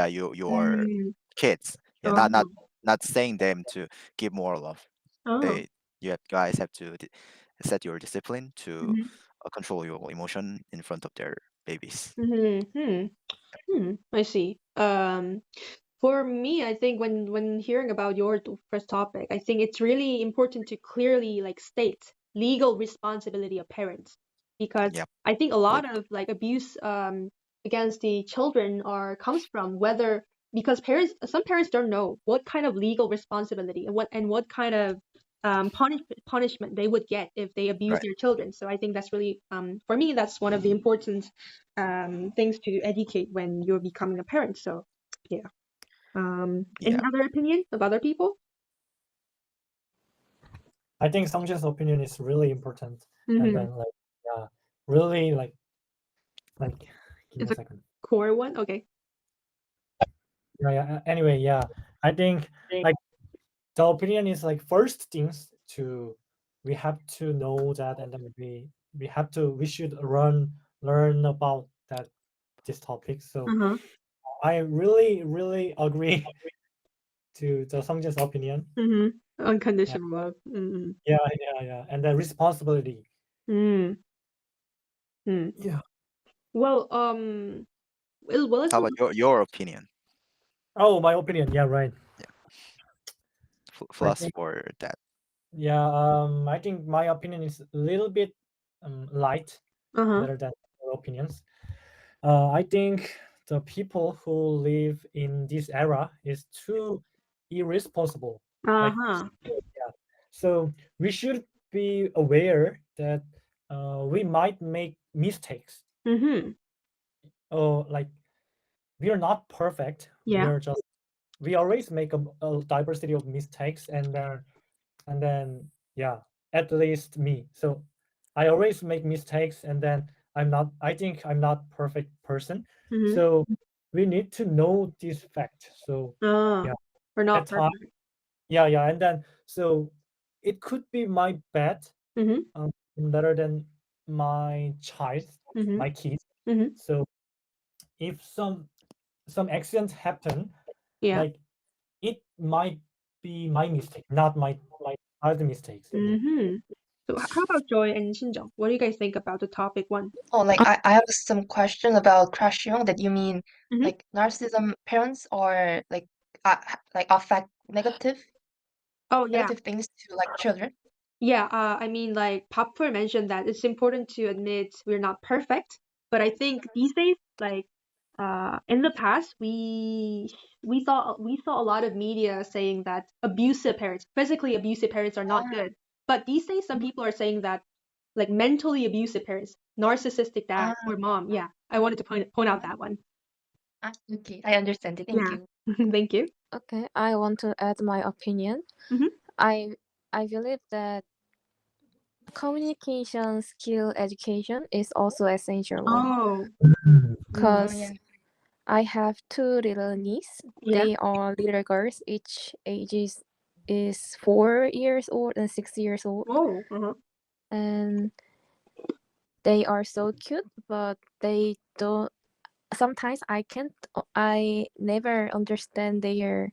your Mm. kids. Yeah, Oh. not saying them to give more love. Oh. Guys have to set your discipline to Mhm. control your emotion in front of their babies. Mhm. I see. For me, I think when hearing about your first topic, I think it's really important to clearly like state legal responsibility of parents, because Yep. I think a lot of like abuse against the children comes from whether, because some parents don't know what kind of legal responsibility and what kind of punishment they would get if they abuse Right. their children. So I think that's really for me, that's one of the important things to educate when you're becoming a parent. So yeah. Any Yeah. other opinion of other people? I think Songjian's opinion is really important, and Mm-hmm. then really give me It's a a second. core one. Okay. Anyway, I think like the opinion is like first things we have to know that, and then we should learn about this topic. So Uh-huh. I really agree to the Songjian's opinion. Mm-hmm. Yeah, Unconditional love. Mm-hmm. and the responsibility. Mm. Mm. Yeah. Well, let's How move. about your opinion? Oh, my opinion. Yeah, right. I Plus think for that. I think my opinion is a little bit light, Uh-huh. better than your opinions. I think the people who live in this era is too irresponsible. Like, Uh-huh. yeah. So we should be aware that we might make mistakes. Mm-hmm. Or like we are not perfect. Yeah. We always make a diversity of mistakes, and then at least me. So I always make mistakes, and then I think I'm not perfect person. Mm-hmm. So we need to know this fact. So yeah, We're at not time, perfect. and then so it could be my bad, Mm-hmm. better than my child, Mm-hmm. my kid. Mm-hmm. So if some accident happen, Yeah. like it might be my mistake, not my other mistakes. Mm-hmm. So how about Joy and Shinjong? What do you guys think about the topic one? Oh, like I have some question about crush you that you mean Mm-hmm. like narcissism parents or like affect Oh yeah. negative things to like children. Yeah, I mean, like Popper mentioned that it's important to admit we're not perfect, but I think these days, like, in the past, we saw a lot of media saying that physically abusive parents are not Ah, good. But these days, some people are saying that, like, mentally abusive parents, narcissistic dad ah, or mom. Yeah, I wanted to point out that one. okay, I understand it. Thank Yeah, you. thank you. Okay, I want to add my opinion. Mhm. I believe that communication skill education is also essential one, Oh, because Yeah. I have two little nieces. yeah. They are little girls. Each age is 4 years old and 6 years old, Oh, uh-huh. and they are so cute. But they don't. Sometimes I never understand their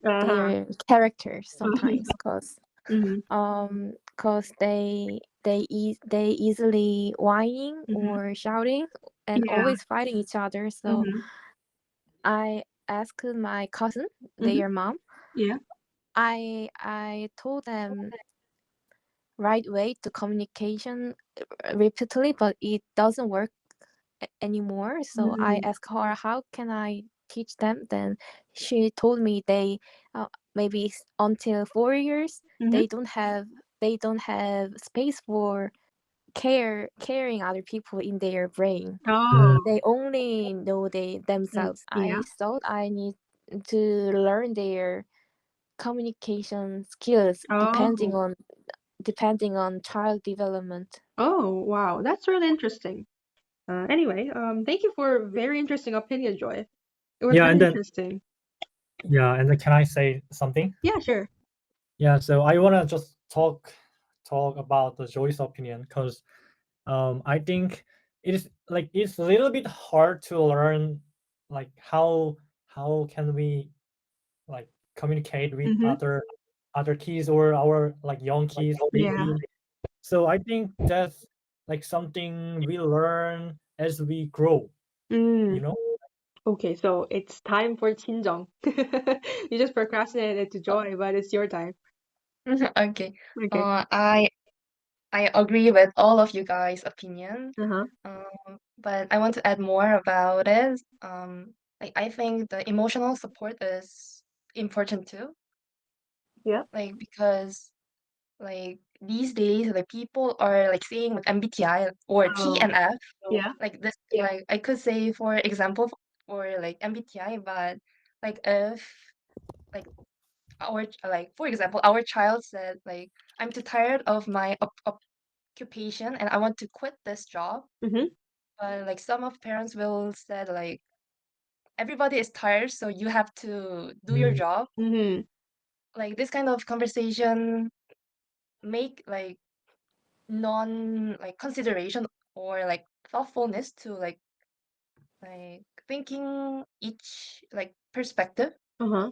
Uh-huh. characters sometimes, Mhm. cause they easily whining Mhm. or shouting and Yeah. always fighting each other. So Mhm. I asked my cousin, Mhm. their mom. Yeah. I told them right way to communication repeatedly, but it doesn't work anymore. So I Mhm. asked her, how can I teach them? Then she told me maybe until 4 years Mhm. they don't have space for caring other people in their brain. Oh. They only know themselves. Yeah. I thought I need to learn their communication skills Oh. depending on child development. Oh, wow. That's really interesting. Anyway, thank you for a very interesting opinion, Joy. It was Yeah, really and then interesting. and then can I say something? Yeah, sure. Yeah, so I wanna just talk about the Joy's opinion, because I think it's a little bit hard to learn like how can we like communicate with Mhm. other kids or our like young kids Yeah. maybe. So I think that's like something we learn as we grow, Mm. you know. Okay, so it's time for 친정. You just procrastinated to join, but it's your time. Okay. Okay. I agree with all of you guys' opinion. Uh-huh. But I want to add more about it. Like I think the emotional support is important too. Yeah. Like because like these days like people are like saying with MBTI or Oh, TNF. yeah. Like this like I could say for example for like MBTI, but like if like our like for example our child said like I'm too tired of my occupation and I want to quit this job. Mm-hmm. But like some of parents will said like everybody is tired, so you have to do your Mm, job. Mm-hmm. Like this kind of conversation make like non like consideration or like thoughtfulness to like thinking each like perspective. Uh-huh.